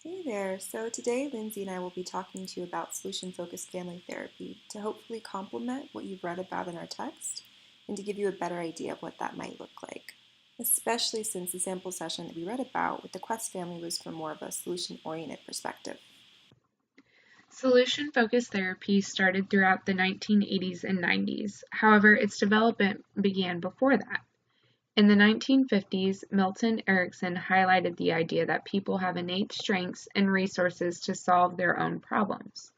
Hey there. So today, Lindsey and I will be talking to you about solution-focused family therapy to hopefully complement what you've read about in our text and to give you a better idea of what that might look like, especially since the sample session that we read about with the Quest family was from more of a solution-oriented perspective. Solution focused therapy started throughout the 1980s and 90s. However, its development began before that. In the 1950s, Milton Erickson highlighted the idea that people have innate strengths and resources to solve their own problems.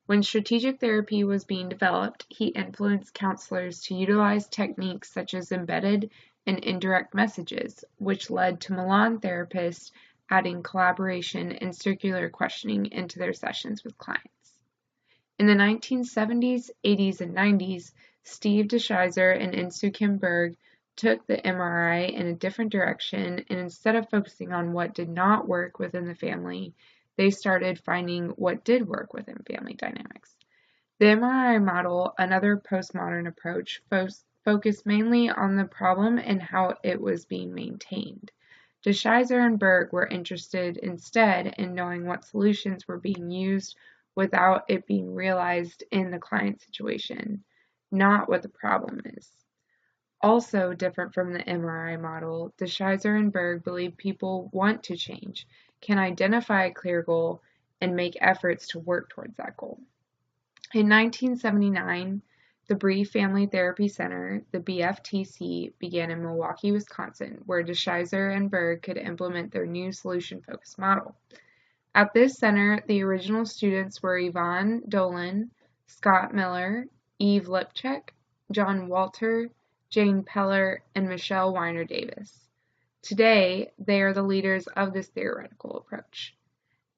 When strategic therapy was being developed, he influenced counselors to utilize techniques such as embedded and indirect messages, which led to Milan therapists adding collaboration and circular questioning into their sessions with clients. In the 1970s, 80s, and 90s, Steve DeShizer and Insoo Kim Berg took the MRI in a different direction, and instead of focusing on what did not work within the family, they started finding what did work within family dynamics. The MRI model, another postmodern approach, focused mainly on the problem and how it was being maintained. DeShizer and Berg were interested instead in knowing what solutions were being used without it being realized in the client situation, not what the problem is. Also different from the MRI model, DeShizer and Berg believe people want to change, can identify a clear goal, and make efforts to work towards that goal. In 1979, the Bree Family Therapy Center, the BFTC, began in Milwaukee, Wisconsin, where DeShizer and Berg could implement their new solution-focused model. At this center, the original students were Yvonne Dolan, Scott Miller, Eve Lipchek, John Walter, Jane Peller, and Michelle Weiner Davis. Today, they are the leaders of this theoretical approach.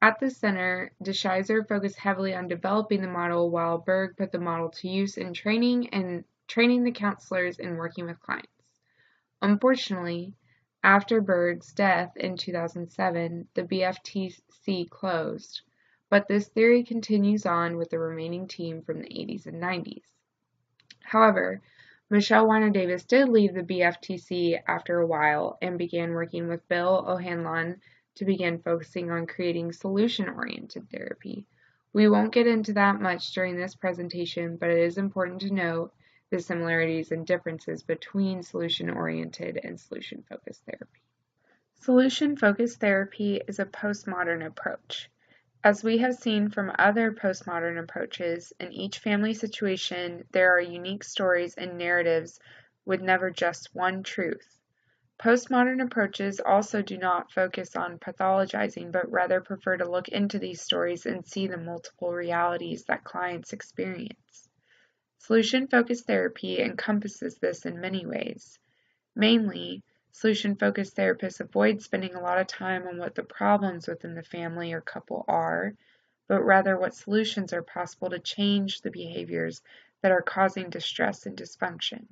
At the center, DeShizer focused heavily on developing the model while Berg put the model to use in training the counselors and working with clients. Unfortunately, after Berg's death in 2007, the BFTC closed, but this theory continues on with the remaining team from the 80s and 90s. However, Michelle Weiner Davis did leave the BFTC after a while and began working with Bill O'Hanlon to begin focusing on creating solution-oriented therapy. We won't get into that much during this presentation, but it is important to note the similarities and differences between solution-oriented and solution-focused therapy. Solution-focused therapy is a postmodern approach. As we have seen from other postmodern approaches, in each family situation there are unique stories and narratives with never just one truth. Postmodern approaches also do not focus on pathologizing, but rather prefer to look into these stories and see the multiple realities that clients experience. Solution-focused therapy encompasses this in many ways. Mainly, solution-focused therapists avoid spending a lot of time on what the problems within the family or couple are, but rather what solutions are possible to change the behaviors that are causing distress and dysfunction.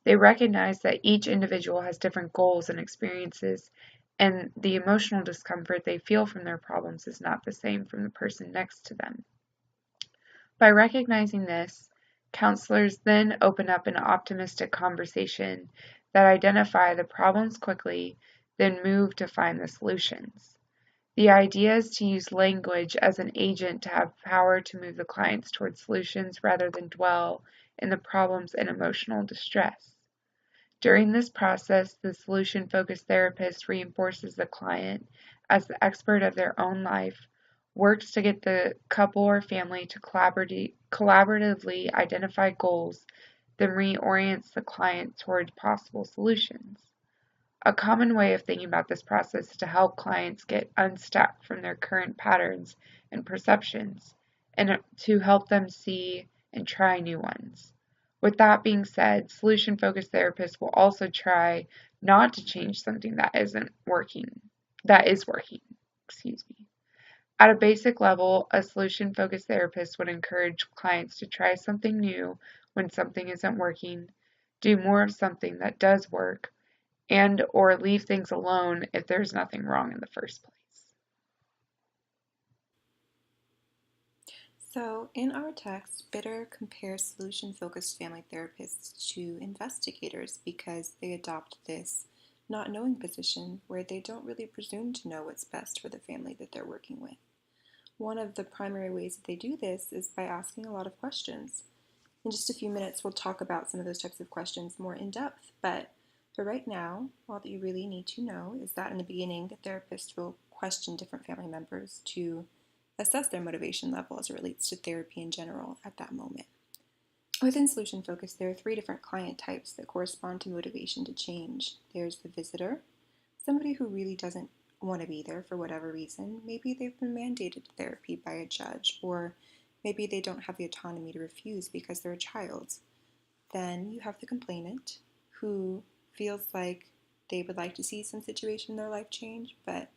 They recognize that each individual has different goals and experiences, and the emotional discomfort they feel from their problems is not the same from the person next to them. By recognizing this, counselors then open up an optimistic conversation that identify the problems quickly, then move to find the solutions. The idea is to use language as an agent to have power to move the clients towards solutions rather than dwell in the problems and emotional distress. During this process, the solution-focused therapist reinforces the client as the expert of their own life, works to get the couple or family to collaboratively identify goals, then reorients the client toward possible solutions. A common way of thinking about this process is to help clients get unstuck from their current patterns and perceptions, and to help them see and try new ones. With that being said, solution-focused therapists will also try not to change something that is working, excuse me. At a basic level, a solution-focused therapist would encourage clients to try something new when something isn't working, do more of something that does work, and or leave things alone if there's nothing wrong in the first place. So, in our text, Bitter compares solution-focused family therapists to investigators because they adopt this not knowing position where they don't really presume to know what's best for the family that they're working with. One of the primary ways that they do this is by asking a lot of questions. In just a few minutes, we'll talk about some of those types of questions more in depth, but for right now, all that you really need to know is that in the beginning, the therapist will question different family members to assess their motivation level as it relates to therapy in general at that moment. Within Solution Focus, there are 3 different client types that correspond to motivation to change. There's the visitor, somebody who really doesn't want to be there for whatever reason. Maybe they've been mandated therapy by a judge, or maybe they don't have the autonomy to refuse because they're a child. Then you have the complainant, who feels like they would like to see some situation in their life change, but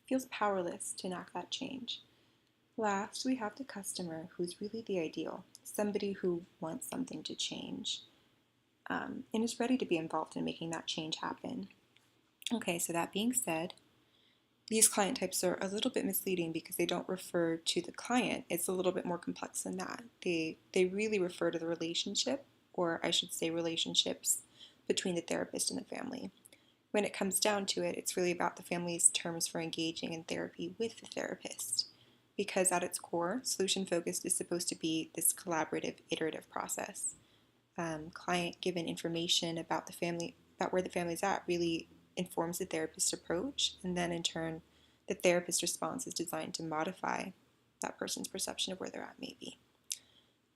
feels powerless to enact that change. Last, we have the customer, who's really the ideal, somebody who wants something to change and is ready to be involved in making that change happen. Okay, so that being said, these client types are a little bit misleading because they don't refer to the client. It's a little bit more complex than that. They really refer to the relationship, or I should say relationships, between the therapist and the family. When it comes down to it, it's really about the family's terms for engaging in therapy with the therapist. Because at its core, solution focused is supposed to be this collaborative, iterative process. Client given information about the family, about where the family's at, really informs the therapist's approach, and then in turn, the therapist's response is designed to modify that person's perception of where they're at, maybe.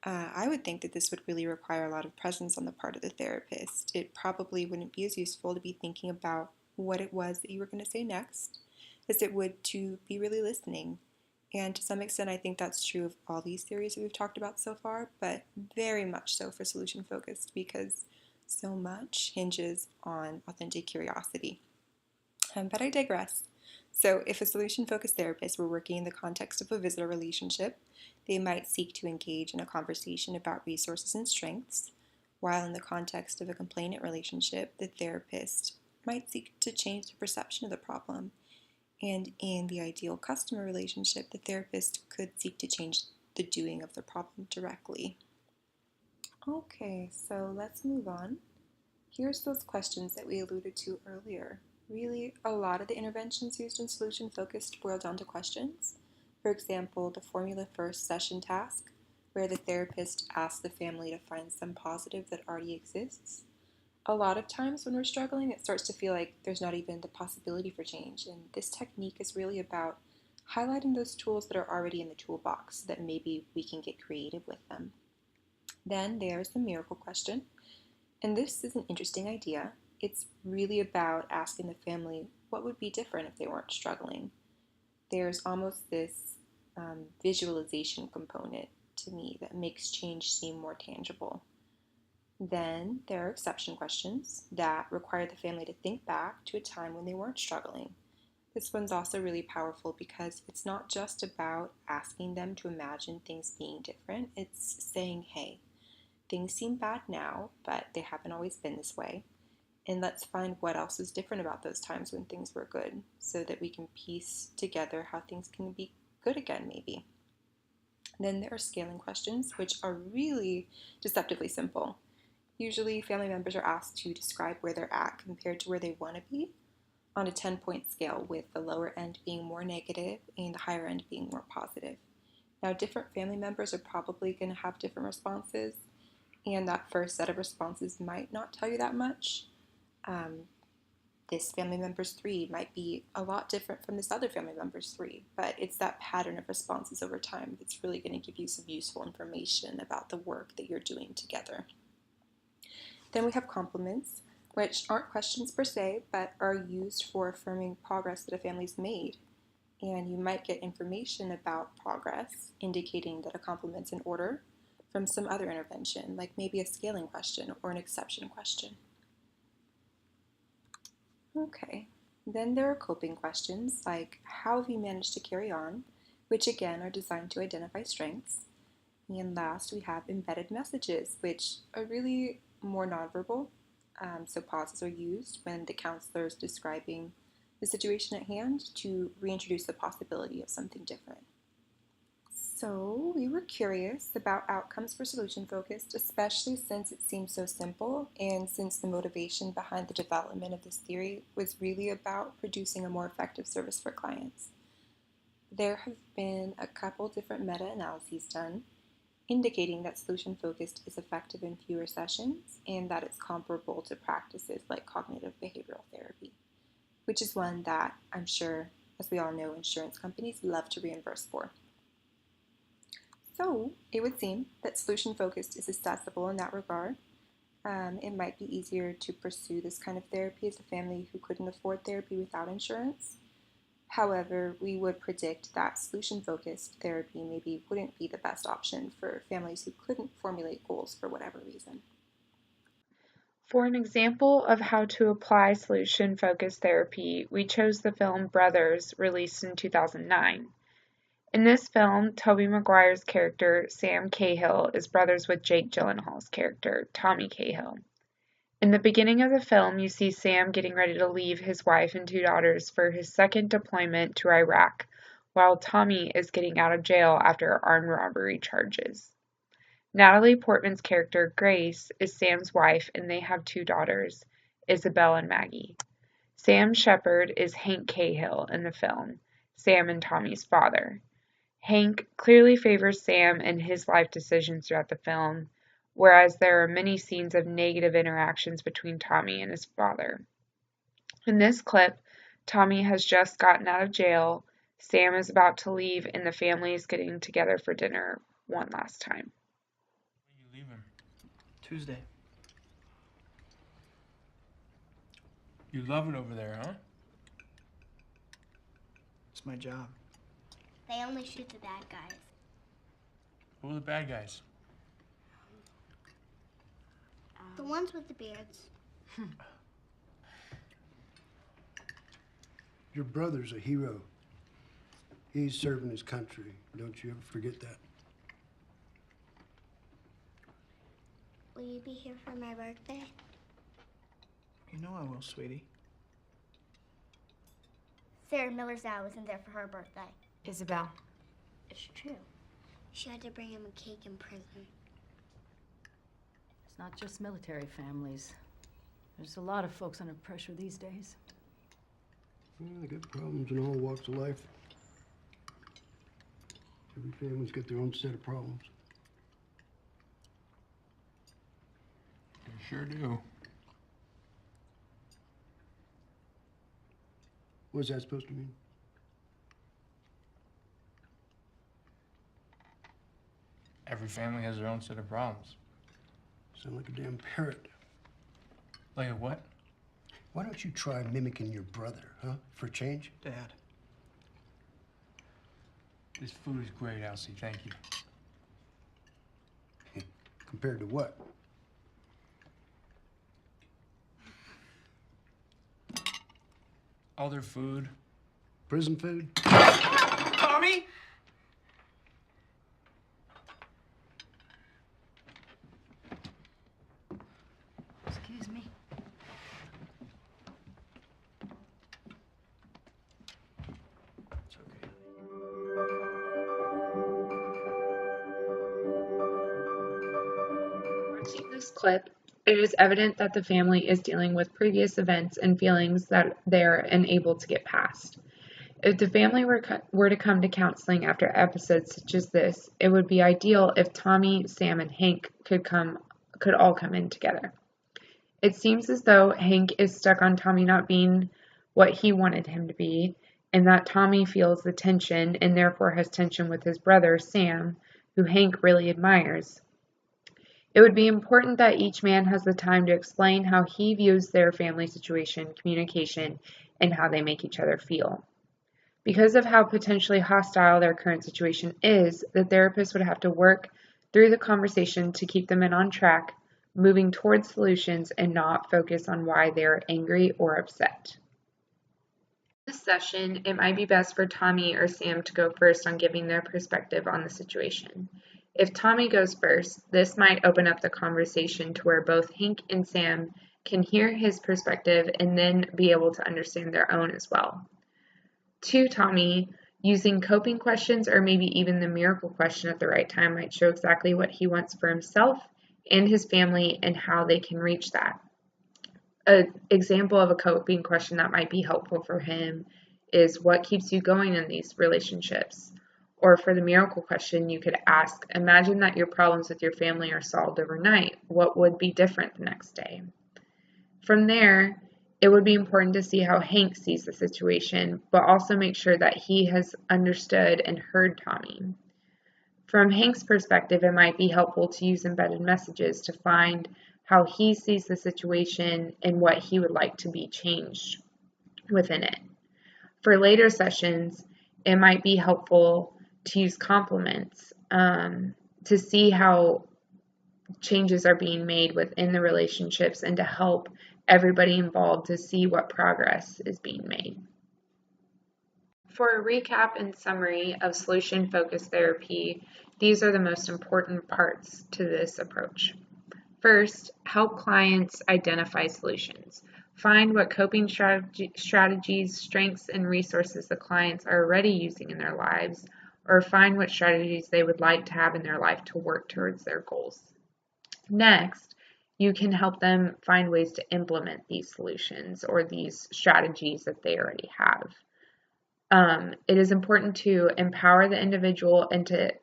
I would think that this would really require a lot of presence on the part of the therapist. It probably wouldn't be as useful to be thinking about what it was that you were going to say next as it would to be really listening. And to some extent, I think that's true of all these theories that we've talked about so far, but very much so for solution focused because so much hinges on authentic curiosity. But I digress. So, if a solution focused therapist were working in the context of a visitor relationship, they might seek to engage in a conversation about resources and strengths, while in the context of a complainant relationship, the therapist might seek to change the perception of the problem. And in the ideal customer relationship, the therapist could seek to change the doing of the problem directly. Okay, so let's move on. Here's those questions that we alluded to earlier. Really, a lot of the interventions used in solution focused boil down to questions. For example, the formula first session task, where the therapist asks the family to find some positive that already exists. A lot of times when we're struggling, it starts to feel like there's not even the possibility for change. And this technique is really about highlighting those tools that are already in the toolbox so that maybe we can get creative with them. Then there's the miracle question. And this is an interesting idea. It's really about asking the family what would be different if they weren't struggling. There's almost this visualization component to me that makes change seem more tangible. Then there are exception questions that require the family to think back to a time when they weren't struggling. This one's also really powerful because it's not just about asking them to imagine things being different, it's saying, hey, things seem bad now, but they haven't always been this way. And let's find what else is different about those times when things were good so that we can piece together how things can be good again, maybe. Then there are scaling questions, which are really deceptively simple. Usually, family members are asked to describe where they're at compared to where they want to be on a 10-point scale, with the lower end being more negative and the higher end being more positive. Now, different family members are probably going to have different responses, and that first set of responses might not tell you that much. This family member's 3 might be a lot different from this other family member's 3, but it's that pattern of responses over time that's really going to give you some useful information about the work that you're doing together. Then we have compliments, which aren't questions per se, but are used for affirming progress that a family's made. And you might get information about progress, indicating that a compliment's in order, from some other intervention, like maybe a scaling question or an exception question. Okay, then there are coping questions, like how have you managed to carry on, which again are designed to identify strengths. And last, we have embedded messages, which are really more nonverbal. So pauses are used when the counselor is describing the situation at hand to reintroduce the possibility of something different. So, we were curious about outcomes for solution focused, especially since it seems so simple and since the motivation behind the development of this theory was really about producing a more effective service for clients. There have been a couple different meta analyses done indicating that solution focused is effective in fewer sessions and that it's comparable to practices like cognitive behavioral therapy, which is one that I'm sure, as we all know, insurance companies love to reimburse for. So it would seem that solution focused is accessible in that regard. It might be easier to pursue this kind of therapy as a family who couldn't afford therapy without insurance. However, we would predict that solution focused therapy maybe wouldn't be the best option for families who couldn't formulate goals for whatever reason. For an example of how to apply solution-focused therapy, we chose the film Brothers, released in 2009. In this film, Tobey Maguire's character, Sam Cahill, is brothers with Jake Gyllenhaal's character, Tommy Cahill. In the beginning of the film, you see Sam getting ready to leave his wife and 2 daughters for his second deployment to Iraq, while Tommy is getting out of jail after armed robbery charges. Natalie Portman's character, Grace, is Sam's wife and they have 2 daughters, Isabel and Maggie. Sam Shepard is Hank Cahill in the film, Sam and Tommy's father. Hank clearly favors Sam and his life decisions throughout the film, whereas there are many scenes of negative interactions between Tommy and his father. In this clip, Tommy has just gotten out of jail, Sam is about to leave, and the family is getting together for dinner one last time. When are you leaving? Tuesday. You love it over there, huh? It's my job. They only shoot the bad guys. Who are the bad guys? The ones with the beards. Your brother's a hero. He's serving his country. Don't you ever forget that. Will you be here for my birthday? You know I will, sweetie. Sarah Miller's dad wasn't there for her birthday. Isabel. It's true. She had to bring him a cake in prison. It's not just military families. There's a lot of folks under pressure these days. They got problems in all walks of life. Every family's got their own set of problems. You sure do. What's that supposed to mean? Every family has their own set of problems. Sound like a damn parrot. Like a what? Why don't you try mimicking your brother, huh? For a change? Dad. This food is great, Elsie. Thank you. Compared to what? Other food. Prison food? Tommy! Excuse me. It's okay. Watching this clip, it is evident that the family is dealing with previous events and feelings that they are unable to get past. If the family were to come to counseling after episodes such as this, it would be ideal if Tommy, Sam, and Hank could all come in together. It seems as though Hank is stuck on Tommy not being what he wanted him to be, and that Tommy feels the tension and therefore has tension with his brother, Sam, who Hank really admires. It would be important that each man has the time to explain how he views their family situation, communication, and how they make each other feel. Because of how potentially hostile their current situation is, the therapist would have to work through the conversation to keep them on track, moving towards solutions and not focus on why they are angry or upset. In this session, it might be best for Tommy or Sam to go first on giving their perspective on the situation. If Tommy goes first, this might open up the conversation to where both Hank and Sam can hear his perspective and then be able to understand their own as well. To Tommy, Using coping questions or maybe even the miracle question at the right time might show exactly what he wants for himself and his family and how they can reach that. An example of a coping question that might be helpful for him is, what keeps you going in these relationships? Or for the miracle question, you could ask, imagine that your problems with your family are solved overnight. What would be different the next day? From there, it would be important to see how Hank sees the situation, but also make sure that he has understood and heard Tommy. From Hank's perspective, it might be helpful to use embedded messages to find how he sees the situation and what he would like to be changed within it. For later sessions, it might be helpful to use compliments to see how changes are being made within the relationships and to help everybody involved to see what progress is being made. For a recap and summary of solution-focused therapy, these are the most important parts to this approach. First, help clients identify solutions. Find what coping strategies, strengths, and resources the clients are already using in their lives, or find what strategies they would like to have in their life to work towards their goals. Next, you can help them find ways to implement these solutions or these strategies that they already have. It is important to empower the individual and to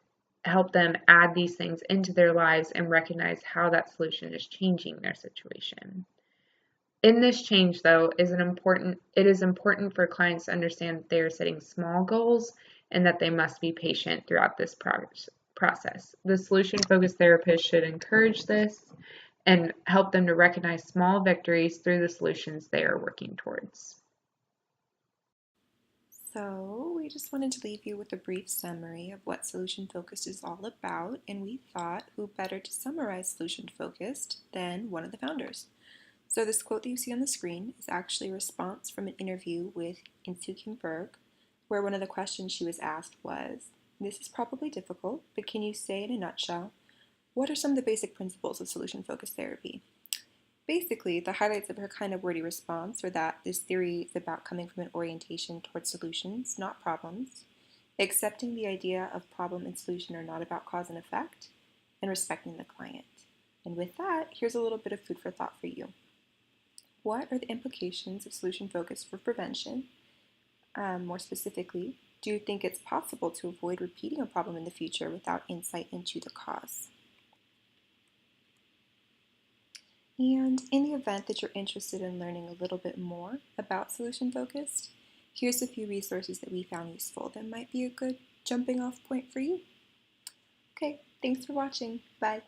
help them add these things into their lives and recognize how that solution is changing their situation. In this change, though, it is important for clients to understand that they are setting small goals and that they must be patient throughout this process. The solution-focused therapist should encourage this and help them to recognize small victories through the solutions they are working towards. So we just wanted to leave you with a brief summary of what Solution Focused is all about, and we thought who better to summarize Solution Focused than one of the founders. So this quote that you see on the screen is actually a response from an interview with Insu Berg, where one of the questions she was asked was, "This is probably difficult, but can you say in a nutshell, what are some of the basic principles of solution-focused therapy?" Basically, the highlights of her kind of wordy response are that this theory is about coming from an orientation towards solutions, not problems, accepting the idea of problem and solution are not about cause and effect, and respecting the client. And with that, here's a little bit of food for thought for you. What are the implications of solution focus for prevention? More specifically, do you think it's possible to avoid repeating a problem in the future without insight into the cause? And in the event that you're interested in learning a little bit more about solution focused, here's a few resources that we found useful that might be a good jumping off point for you. Okay, thanks for watching. Bye.